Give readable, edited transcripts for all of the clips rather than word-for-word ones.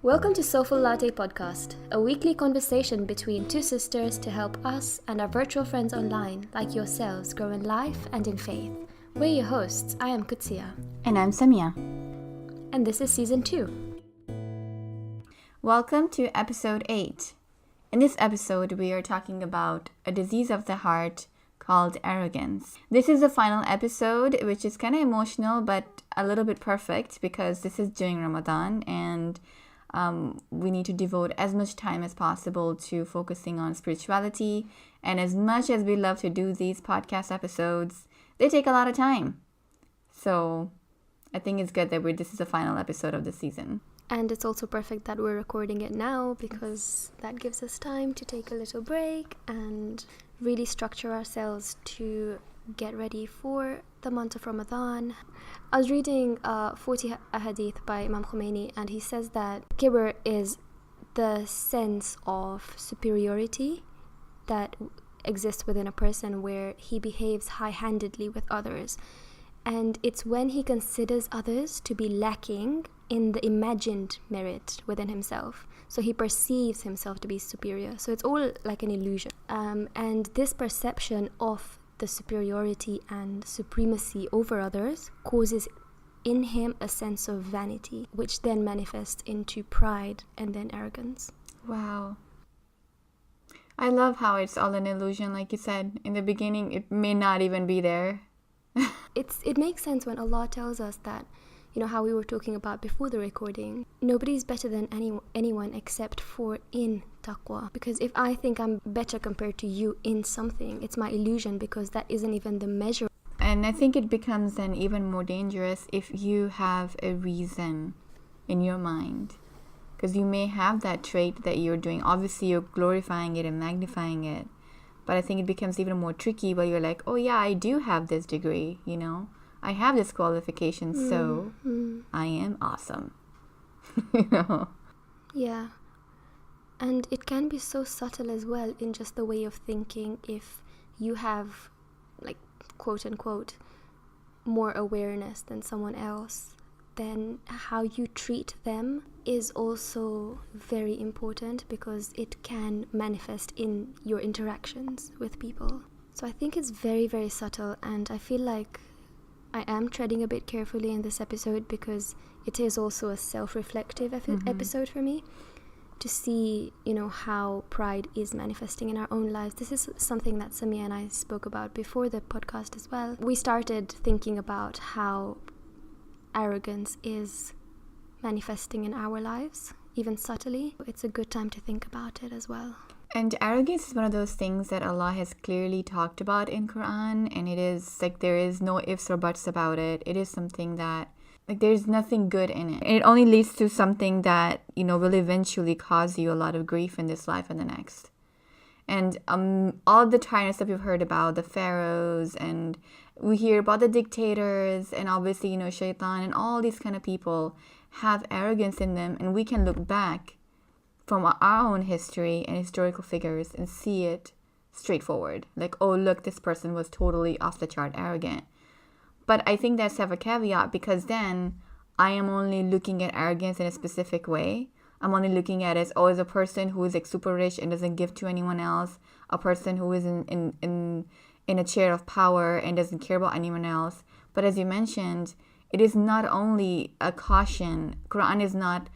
Welcome to Soulfullatte podcast, a weekly conversation between two sisters to help us and our virtual friends online, like yourselves, grow in life and in faith. We're your hosts. I am Qudsiyah. And I'm Samia. And this is season 2. Welcome to episode 8. In this episode, we are talking about a disease of the heart called arrogance. This is the final episode, which is kind of emotional, but a little bit perfect because this is during Ramadan and we need to devote as much time as possible to focusing on spirituality. And as much as we love to do these podcast episodes, they take a lot of time. So I think it's good that this is the final episode of the season. And it's also perfect that we're recording it now because that gives us time to take a little break and really structure ourselves to get ready for the month of Ramadan. I was reading 40 hadith by Imam Khomeini, and he says that kibr is the sense of superiority that exists within a person where he behaves high-handedly with others. And it's when he considers others to be lacking in the imagined merit within himself. So he perceives himself to be superior. So it's all like an illusion. And this perception of the superiority and supremacy over others causes in him a sense of vanity, which then manifests into pride and then arrogance. Wow. I love how it's all an illusion. Like you said, in the beginning, it may not even be there. It makes sense when Allah tells us that, you know, how we were talking about before the recording, nobody's better than anyone except for in taqwa. Because if I think I'm better compared to you in something, it's my illusion because that isn't even the measure. And I think it becomes then even more dangerous if you have a reason in your mind. Because you may have that trait that you're doing. Obviously, you're glorifying it and magnifying it. But I think it becomes even more tricky where you're like, oh yeah, I do have this degree, you know. I have this qualification, so I am awesome. You know? Yeah. And it can be so subtle as well in just the way of thinking. If you have, like, quote unquote, more awareness than someone else, then how you treat them is also very important because it can manifest in your interactions with people. So I think it's very, very subtle, and I feel like I am treading a bit carefully in this episode because it is also a self-reflective episode for me to see, you know, how pride is manifesting in our own lives. This is something that Samia and I spoke about before the podcast as well. We started thinking about how arrogance is manifesting in our lives, even subtly. It's a good time to think about it as well. And arrogance is one of those things that Allah has clearly talked about in Quran, and it is like there is no ifs or buts about it. It is something that, like, there's nothing good in it. And it only leads to something that, you know, will eventually cause you a lot of grief in this life and the next. And all the tyrants that we've heard about, the pharaohs, and we hear about the dictators, and obviously, you know, shaitan, and all these kind of people have arrogance in them, and we can look back from our own history and historical figures and see it straightforward. Like, oh, look, this person was totally off the chart arrogant. But I think that's have a caveat because then I am only looking at arrogance in a specific way. I'm only looking at it as, oh, as a person who is like super rich and doesn't give to anyone else, a person who is in a chair of power and doesn't care about anyone else. But as you mentioned, it is not only a caution. Quran is not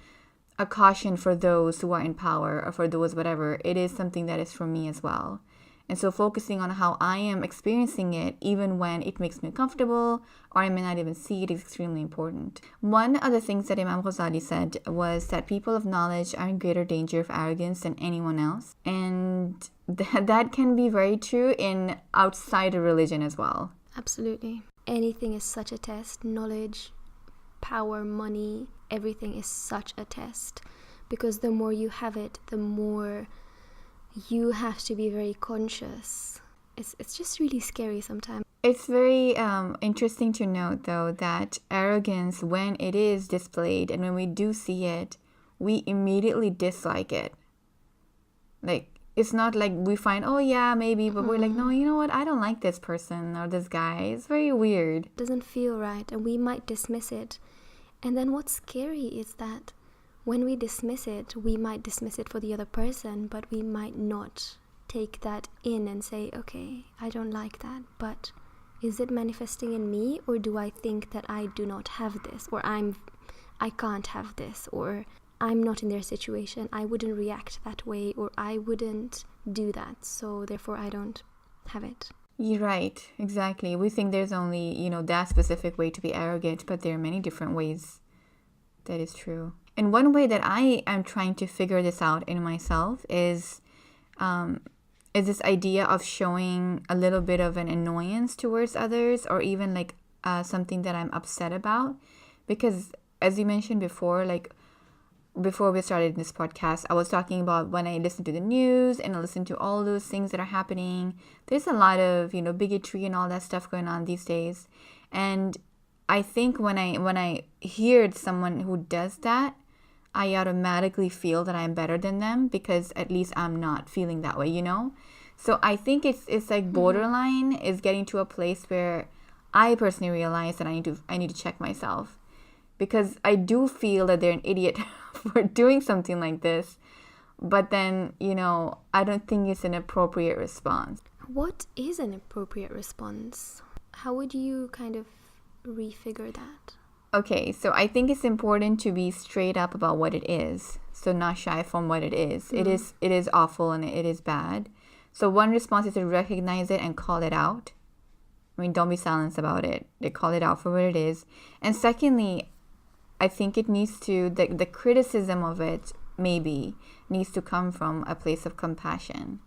a caution for those who are in power or for those whatever. It is something that is for me as well. And so focusing on how I am experiencing it, even when it makes me uncomfortable or I may not even see it, is extremely important. One of the things that Imam Ghazali said was that people of knowledge are in greater danger of arrogance than anyone else. And that can be very true in outside of religion as well. Absolutely. Anything is such a test. Knowledge, power, money, everything is such a test. Because the more you have it, the more you have to be very conscious. It's just really scary sometimes. It's very interesting to note, though, that arrogance, when it is displayed and when we do see it, we immediately dislike it. Like, it's not like we find, oh yeah, maybe, but we're like, no, you know what? I don't like this person or this guy. It's very weird. It doesn't feel right, and we might dismiss it. And then what's scary is that when we dismiss it, we might dismiss it for the other person, but we might not take that in and say, okay, I don't like that, but is it manifesting in me, or do I think that I do not have this, or I can't have this, or I'm not in their situation, I wouldn't react that way, or I wouldn't do that, so therefore I don't have it. You're right, exactly. We think there's only, that specific way to be arrogant, but there are many different ways. That is true. And one way that I am trying to figure this out in myself is this idea of showing a little bit of an annoyance towards others, or even like something that I'm upset about. Because as you mentioned before, like before we started this podcast, I was talking about when I listen to the news and I listen to all those things that are happening. There's a lot of, bigotry and all that stuff going on these days. And I think when I hear someone who does that, I automatically feel that I'm better than them, because at least I'm not feeling that way, So I think it's like borderline is getting to a place where I personally realize that I need to check myself, because I do feel that they're an idiot for doing something like this, but then I don't think it's an appropriate response. What is an appropriate response? How would you kind of refigure that? Okay, so I think it's important to be straight up about what it is. So not shy from what it is. Mm-hmm. It is awful and it is bad. So one response is to recognize it and call it out. I mean, don't be silent about it. They call it out for what it is. And secondly, I think it needs to, the criticism of it maybe needs to come from a place of compassion.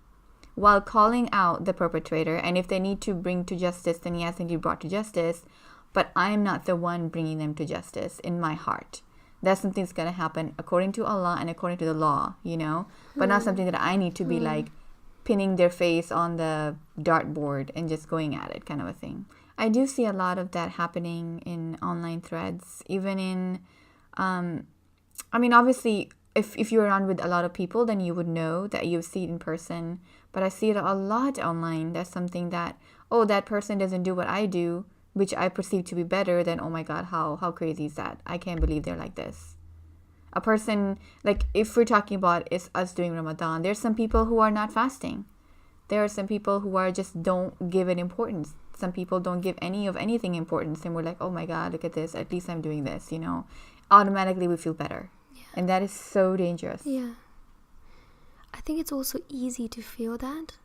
While calling out the perpetrator, and if they need to bring to justice, then yes, they need to be brought to justice. But I'm not the one bringing them to justice in my heart. That's something that's going to happen according to Allah and according to the law, but not something that I need to be like pinning their face on the dartboard and just going at it, kind of a thing. I do see a lot of that happening in online threads, even in, obviously, if you're around with a lot of people, then you would know that you see it in person. But I see it a lot online. That's something that, that person doesn't do what I do, which I perceive to be better, then oh my God, how crazy is that? I can't believe they're like this. A person, like if we're talking about is us doing Ramadan, there's some people who are not fasting. There are some people who are just don't give it importance. Some people don't give anything importance, and we're like, oh my God, look at this. At least I'm doing this, Automatically we feel better. Yeah. And that is so dangerous. Yeah. I think it's also easy to feel that,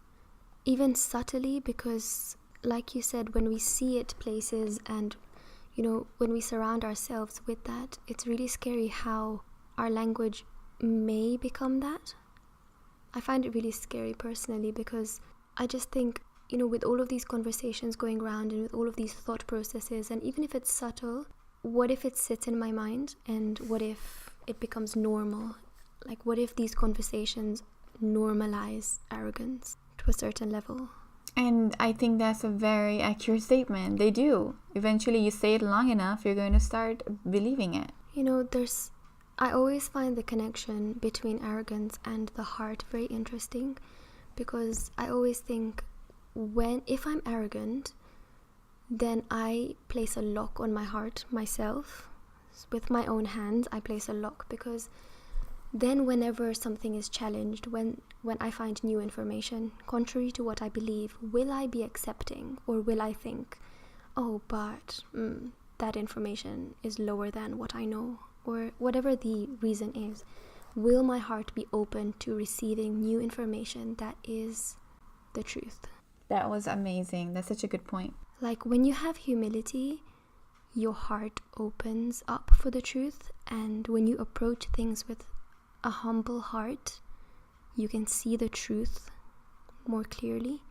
even subtly, because like you said, when we see it places and, when we surround ourselves with that, it's really scary how our language may become that. I find it really scary personally, because I just think, with all of these conversations going around and with all of these thought processes, and even if it's subtle, what if it sits in my mind, and what if it becomes normal? Like, what if these conversations normalize arrogance to a certain level? And I think that's a very accurate statement. They do. Eventually, you say it long enough, you're going to start believing it. I always find the connection between arrogance and the heart very interesting, because I always think if I'm arrogant, then I place a lock on my heart myself. With my own hands, I place a lock, because then whenever something is challenged, when I find new information contrary to what I believe, will I be accepting, or will I think, but that information is lower than what I know, or whatever the reason is? Will my heart be open to receiving new information that is the truth? That was amazing. That's such a good point. Like, when you have humility, your heart opens up for the truth, and when you approach things with a humble heart, you can see the truth more clearly.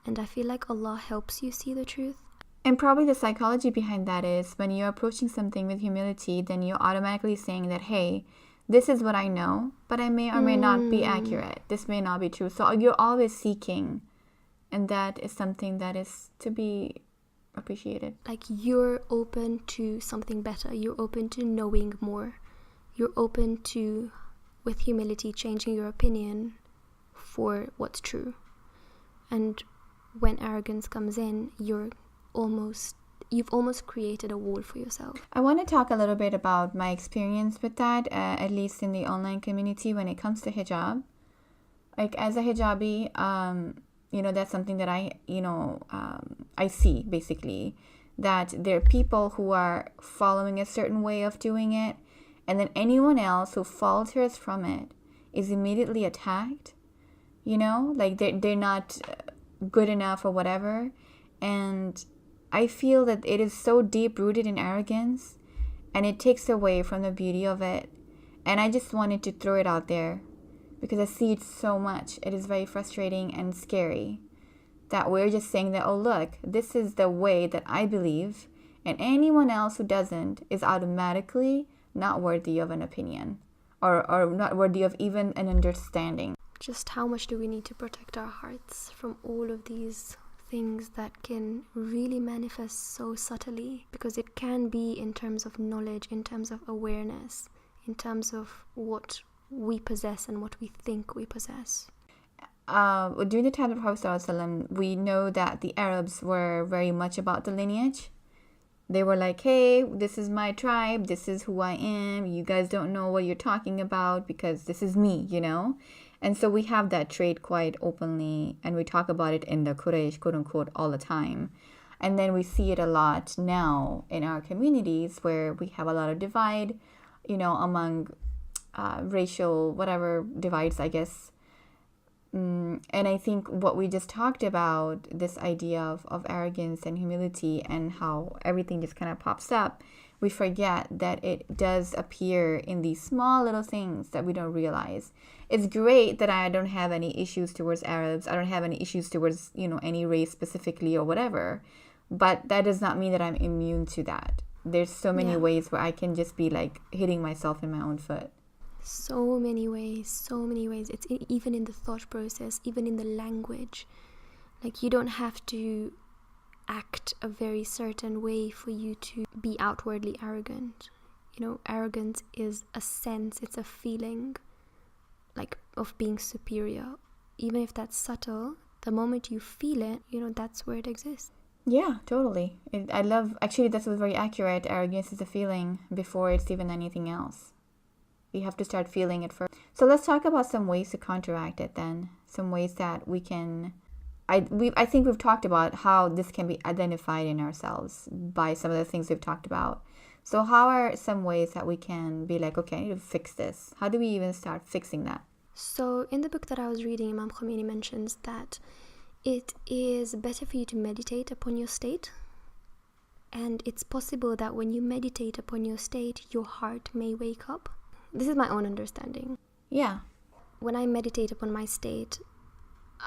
And I feel like Allah helps you see the truth. And probably the psychology behind that is, when you're approaching something with humility, then you're automatically saying that, hey, this is what I know, but I may or may not be accurate. This may not be true. So you're always seeking, and that is something that is to be appreciated. Like, you're open to something better. You're open to knowing more. You're open to, with humility, changing your opinion for what's true. And when arrogance comes in, you're almost you've almost created a wall for yourself. I want to talk a little bit about my experience with that, at least in the online community when it comes to hijab. Like, as a hijabi, that's something that I see, basically, that there are people who are following a certain way of doing it, and then anyone else who falters from it is immediately attacked, like they're not good enough or whatever. And I feel that it is so deep-rooted in arrogance, and it takes away from the beauty of it. And I just wanted to throw it out there because I see it so much. It is very frustrating and scary that we're just saying that, oh, look, this is the way that I believe, and anyone else who doesn't is automatically not worthy of an opinion or not worthy of even an understanding. Just how much do we need to protect our hearts from all of these things that can really manifest so subtly? Because it can be in terms of knowledge, in terms of awareness, in terms of what we possess and what we think we possess. During the time of Prophet ﷺ, we know that the Arabs were very much about the lineage. They were like, hey, this is my tribe, this is who I am, you guys don't know what you're talking about because this is me, And so we have that trait quite openly, and we talk about it in the Quraysh, quote unquote, all the time. And then we see it a lot now in our communities where we have a lot of divide, among racial, whatever divides, I guess. And I think what we just talked about, this idea of arrogance and humility and how everything just kind of pops up, we forget that it does appear in these small little things that we don't realize. It's great that I don't have any issues towards Arabs. I don't have any issues towards, any race specifically or whatever. But that does not mean that I'm immune to that. There's so many ways where I can just be like hitting myself in my own foot. So many ways. It's even in the thought process, even in the language. Like, you don't have to act a very certain way for you to be outwardly arrogant. Arrogance is a sense, it's a feeling, like, of being superior. Even if that's subtle, the moment you feel it, that's where it exists. Yeah, totally. Actually, that's very accurate. Arrogance is a feeling before it's even anything else. You have to start feeling it first. So let's talk about some ways to counteract it then. Some ways that we can... I think we've talked about how this can be identified in ourselves by some of the things we've talked about. So how are some ways that we can be like, okay, I need to fix this? How do we even start fixing that? So in the book that I was reading, Imam Khomeini mentions that it is better for you to meditate upon your state. And it's possible that when you meditate upon your state, your heart may wake up. This is my own understanding. Yeah. When I meditate upon my state,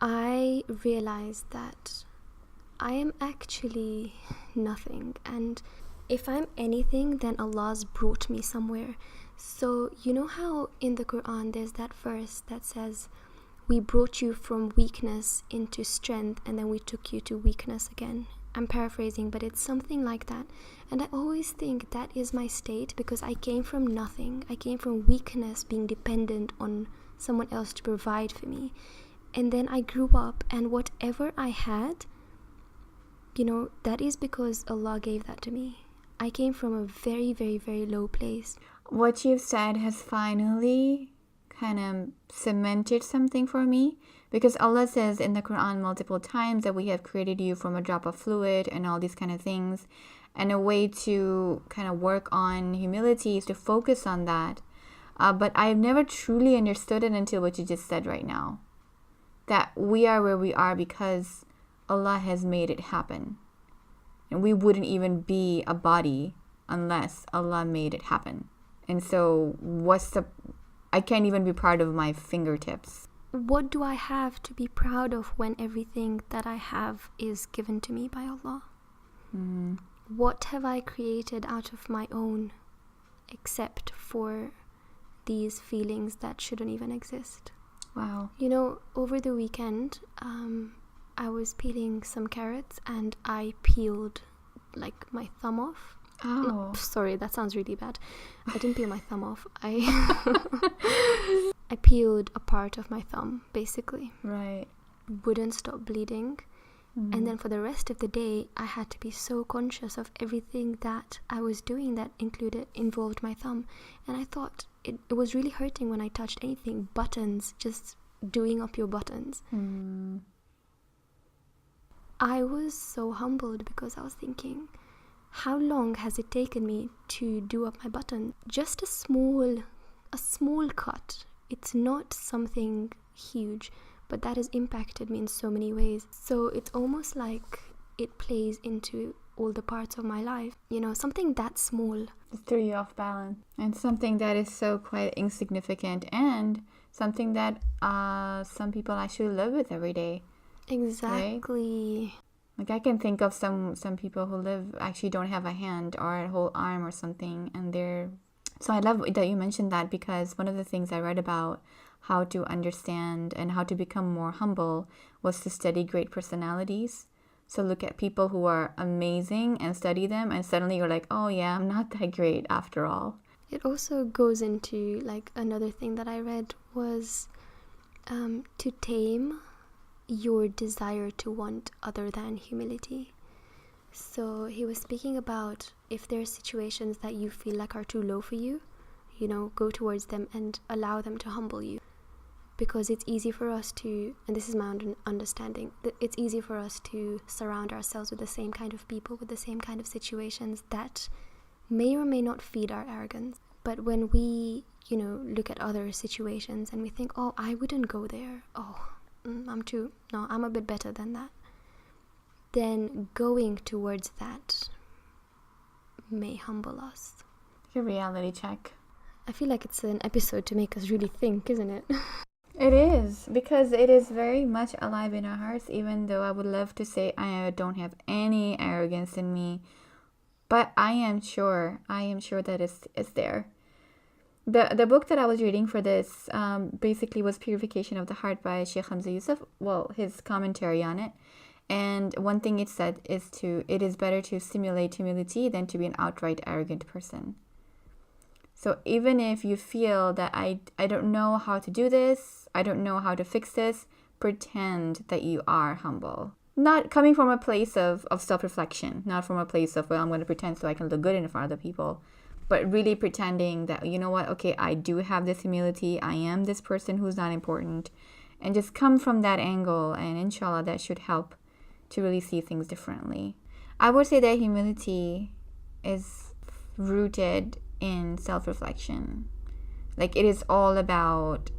I realize that I am actually nothing. And if I'm anything, then Allah's brought me somewhere. So you know how in the Quran there's that verse that says, we brought you from weakness into strength, and then we took you to weakness again. I'm paraphrasing, but it's something like that. And I always think that is my state, because I came from nothing. I came from weakness, being dependent on someone else to provide for me. And then I grew up, and whatever I had, that is because Allah gave that to me. I came from a very, very, very low place. What you've said has finally kind of cemented something for me. Because Allah says in the Quran multiple times that we have created you from a drop of fluid and all these kind of things. And a way to kind of work on humility is to focus on that. But I've never truly understood it until what you just said right now. That we are where we are because Allah has made it happen. And we wouldn't even be a body unless Allah made it happen. And so I can't even be proud of my fingertips. What do I have to be proud of when everything that I have is given to me by Allah? What have I created out of my own except for these feelings that shouldn't even exist? Wow. Over the weekend, I was peeling some carrots and I peeled like my thumb off. Oh. No, sorry, that sounds really bad. I didn't peel my thumb off. I peeled a part of my thumb, basically. Right. Wouldn't stop bleeding. And then for the rest of the day, I had to be so conscious of everything that I was doing that involved my thumb. And I thought it was really hurting when I touched anything. Buttons, just doing up your buttons. I was so humbled because I was thinking, how long has it taken me to do up my button? Just a small cut. It's not something huge, but that has impacted me in so many ways. So it's almost like it plays into all the parts of my life. You know, something that small. It threw you off balance. And something that is so quite insignificant, and something that some people actually live with every day. Exactly. Right? Like I can think of some people who actually don't have a hand or a whole arm or something, and so I love that you mentioned that, because one of the things I read about how to understand and how to become more humble was to study great personalities. So look at people who are amazing and study them, and suddenly you're like, oh yeah, I'm not that great after all. It also goes into, like, another thing that I read was to tame your desire to want other than humility. So he was speaking about if there are situations that you feel like are too low for you, you know, go towards them and allow them to humble you. Because it's easy for us to, and this is my understanding, that it's easy for us to surround ourselves with the same kind of people, with the same kind of situations that may or may not feed our arrogance. But when we, you know, look at other situations and we think, oh, I wouldn't go there. Oh, I'm a bit better than that. Then going towards that may humble us. Like a reality check. I feel like it's an episode to make us really think, isn't it? It is, because it is very much alive in our hearts, even though I would love to say I don't have any arrogance in me. But I am sure that it's there. The book that I was reading for this basically was Purification of the Heart by Sheikh Hamza Yusuf. Well, his commentary on it. And one thing it said is it is better to simulate humility than to be an outright arrogant person. So even if you feel that I don't know how to do this, I don't know how to fix this, pretend that you are humble. Not coming from a place of self-reflection, not from a place of, well, I'm going to pretend so I can look good in front of other people, but really pretending that, you know what, okay, I do have this humility, I am this person who's not important, and just come from that angle, and inshallah that should help to really see things differently. I would say that humility is rooted in self-reflection. Like, it is all about,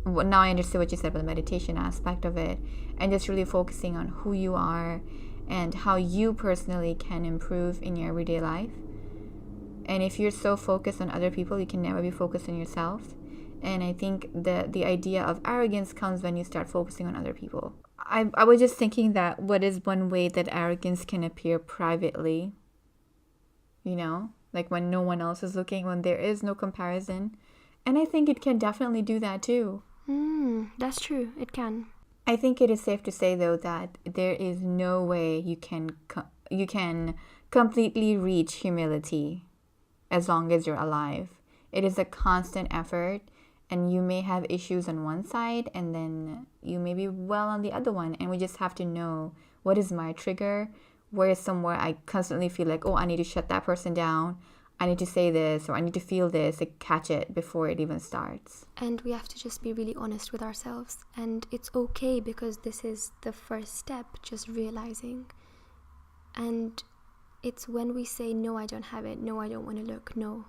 well, now I understand what you said about the meditation aspect of it, and just really focusing on who you are and how you personally can improve in your everyday life. And if you're so focused on other people, you can never be focused on yourself. And I think the idea of arrogance comes when you start focusing on other people. I was just thinking that what is one way that arrogance can appear privately? You know, like when no one else is looking, when there is no comparison. And I think it can definitely do that too. That's true. It can. I think it is safe to say, though, that there is no way you can completely reach humility as long as you're alive. It is a constant effort, and you may have issues on one side, and then you may be well on the other one. And we just have to know, what is my trigger? Where is somewhere I constantly feel like, oh, I need to shut that person down. I need to say this, or I need to feel this, like catch it before it even starts. And we have to just be really honest with ourselves. And it's okay, because this is the first step, just realizing. And it's when we say, no, I don't have it. No, I don't want to look. No.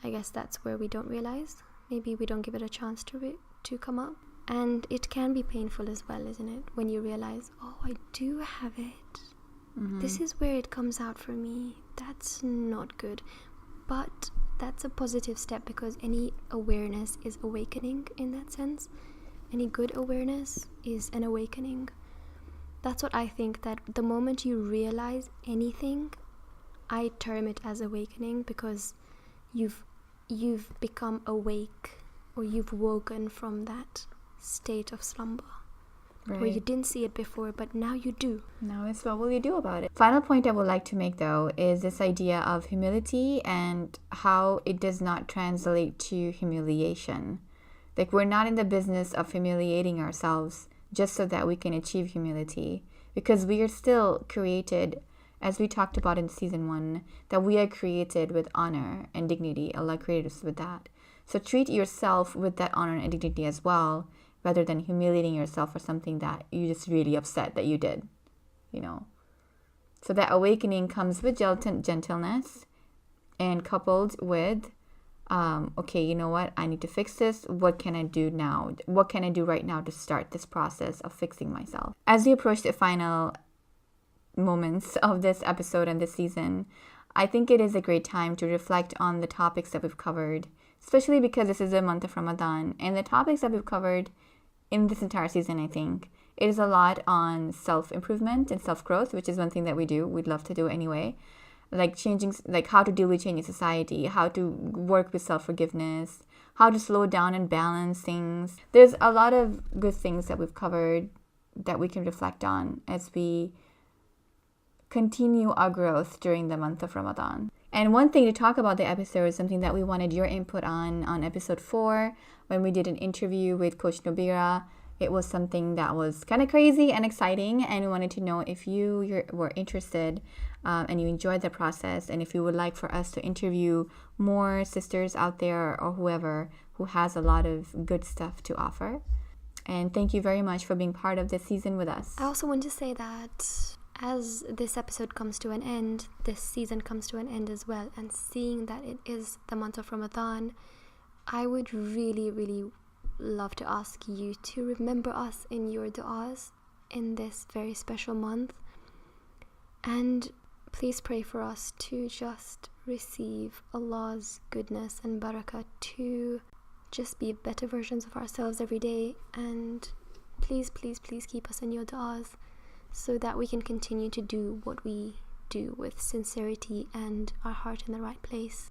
I guess that's where we don't realize. Maybe we don't give it a chance to come up. And it can be painful as well, isn't it? When you realize, oh, I do have it. Mm-hmm. This is where it comes out for me. That's not good. But that's a positive step, because any awareness is awakening in that sense. Any good awareness is an awakening. That's what I think, that the moment you realize anything, I term it as awakening, because you've become awake, or you've woken from that state of slumber. Right. Where you didn't see it before, but now you do. Now it's what will you do about it? Final point I would like to make, though, is this idea of humility and how it does not translate to humiliation. Like, we're not in the business of humiliating ourselves just so that we can achieve humility. because we are still created, as we talked about in season 1, that we are created with honor and dignity. Allah created us with that. So treat yourself with that honor and dignity as well, rather than humiliating yourself for something that you just really upset that you did, So that awakening comes with gentleness, and coupled with, okay, you know what? I need to fix this. What can I do now? What can I do right now to start this process of fixing myself? As we approach the final moments of this episode and this season, I think it is a great time to reflect on the topics that we've covered, especially because this is the month of Ramadan, and the topics that we've covered in this entire season, I think it is a lot on self-improvement and self-growth, which is one thing that we'd love to do anyway, like how to deal with changing society, how to work with self-forgiveness, how to slow down and balance things. There's a lot of good things that we've covered that we can reflect on as we continue our growth during the month of Ramadan. And one thing to talk about the episode is something that we wanted your input on episode 4, when we did an interview with Coach Nobira. It was something that was kind of crazy and exciting, and we wanted to know if you were interested and you enjoyed the process, and if you would like for us to interview more sisters out there or whoever who has a lot of good stuff to offer. And thank you very much for being part of this season with us. I also want to say that as this episode comes to an end, this season comes to an end as well, and seeing that it is the month of Ramadan, I would really, really love to ask you to remember us in your du'as in this very special month, and please pray for us to just receive Allah's goodness and barakah, to just be better versions of ourselves every day. And please, please, please keep us in your du'as so that we can continue to do what we do with sincerity and our heart in the right place.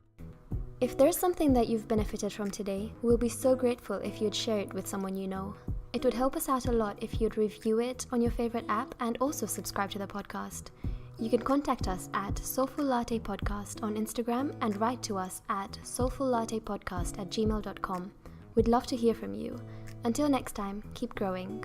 If there's something that you've benefited from today, we'll be so grateful if you'd share it with someone you know. It would help us out a lot if you'd review it on your favorite app and also subscribe to the podcast. You can contact us at Soulfullatte Podcast on Instagram and write to us at soulfullattepodcast@gmail.com. We'd love to hear from you. Until next time, keep growing.